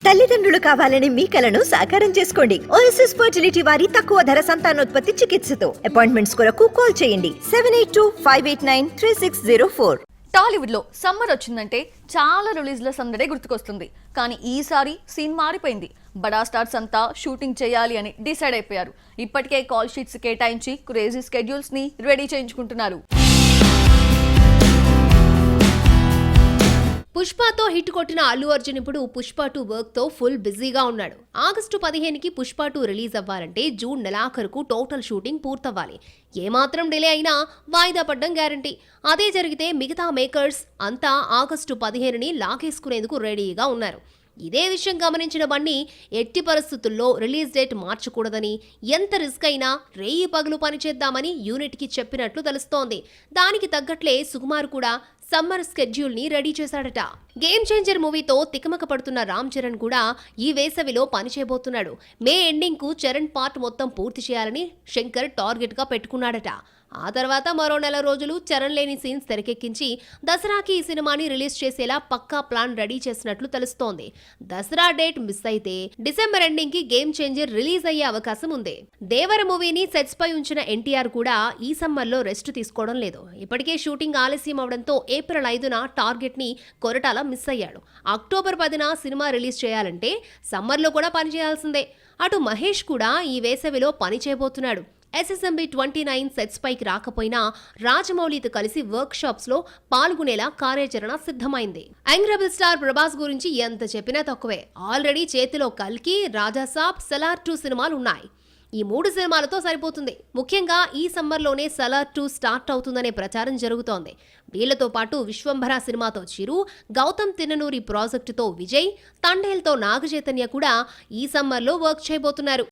తల్లిదండ్రులు కావాలని మీ కలను సాకారం చేసుకోండి. ఓఎస్ఎస్ ఫర్టిలిటీ వారి తక్కువ ధర సంతానోత్పత్తి చికిత్సతో అపాయింట్మెంట్స్ కొరకు కాల్ చేయండి 7825893604. టాలీవుడ్ లో సమ్మర్ వచ్చిందంటే చాలా రిలీజ్ల సందడే గుర్తుకొస్తుంది. కానీ ఈసారి సీన్ మారిపోయింది. బడా స్టార్స్ అంతా షూటింగ్ చేయాలి అని డిసైడ్ అయిపోయారు. ఇప్పటికే కాల్ షీట్స్ కేటాయించి క్రేజీ స్కెడ్యూల్స్ ని రెడీ చేయించుకుంటున్నారు. పుష్పతో హిట్ కొట్టిన అల్లు అర్జున్ ఇప్పుడు పుష్ప 2 వర్క్ తో ఫుల్ బిజీగా ఉన్నాడు. ఆగస్టు 15కి పుష్ప 2 రిలీజ్ అవ్వాలంటే జూన్ నెలాఖరుకు టోటల్ షూటింగ్ పూర్తవ్వాలి. ఏమాత్రం డిలే అయినా వాయిదా పడ్డం గ్యారంటీ. అదే జరిగితే మిగతా మేకర్స్ అంతా ఆగస్టు 15ని లాగేసుకునేందుకు రెడీగా ఉన్నారు. ఇదే విషయం గమనించిన బన్నీ ఎట్టి పరిస్థితుల్లో రిలీజ్ డేట్ మార్చకూడదని, ఎంత రిస్క్ అయినా రేయి పగులు పనిచేద్దామని యూనిట్కి చెప్పినట్లు తెలుస్తోంది. దానికి తగ్గట్లే సుకుమార్ కూడా సమ్మర్ స్కెడ్యూల్ ని రెడీ చేశాడట. గేమ్ చేంజర్ మూవీతో తికమక పడుతున్న రామ్ చరణ్ కూడా ఈ వేసవిలో పనిచేయబోతున్నాడు. మే ఎండింగ్ కు చరణ్ పార్ట్ మొత్తం పూర్తి చేయాలని శంకర్ టార్గెట్ గా పెట్టుకున్నాడట. ఆ తర్వాత మరో నెల రోజులు చరణ్ లేని సీన్స్ తెరకెక్కించి దసరాకి ఈ సినిమాని రిలీజ్ చేసేలా పక్కా ప్లాన్ రెడీ చేసినట్లు తెలుస్తోంది. దసరా డేట్ మిస్ అయితే డిసెంబర్ ఎండింగ్ కి గేమ్ చేంజర్ రిలీజ్ అయ్యే అవకాశం ఉంది. దేవర మూవీని సెట్స్ పై ఉంచిన ఎన్టీఆర్ కూడా ఈ సమ్మర్ లో రెస్ట్ తీసుకోవడం లేదు. ఇప్పటికే షూటింగ్ ఆలస్యం అవడంతో ఏప్రిల్ 5న టార్గెట్ ని కొరటాల మిస్ అయ్యాడు. అక్టోబర్ 10న సినిమా రిలీజ్ చేయాలంటే సమ్మర్ లో కూడా పని చేయాల్సిందే. అటు మహేష్ కూడా ఈ వేసవిలో పని చేయబోతున్నాడు. SSMB 29 సెట్స్ పైకి రాకపోయినా రాజమౌళితో కలిసి వర్క్ షాప్స్ లో పాల్గొనేలా కార్యాచరణ సిద్ధమైంది. యంగ్ రెబల్ స్టార్ ప్రభాస్ గురించి ఎంత చెప్పినా తక్కువే. ఆల్రెడీ చేతిలో కల్కి, రాజాసాబ్, సలార్ 2 సినిమాలు ఉన్నాయి. ఈ 3 సినిమాలతో సరిపోతుంది. ముఖ్యంగా ఈ సమ్మర్లోనే సలార్ 2 స్టార్ట్ అవుతుందనే ప్రచారం జరుగుతోంది. వీళ్లతో పాటు విశ్వంభర సినిమాతో చిరు, గౌతమ్ తిన్ననూరి ప్రాజెక్టుతో విజయ్, తండేల్తో నాగచైతన్య కూడా ఈ సమ్మర్లో వర్క్ చేయబోతున్నారు.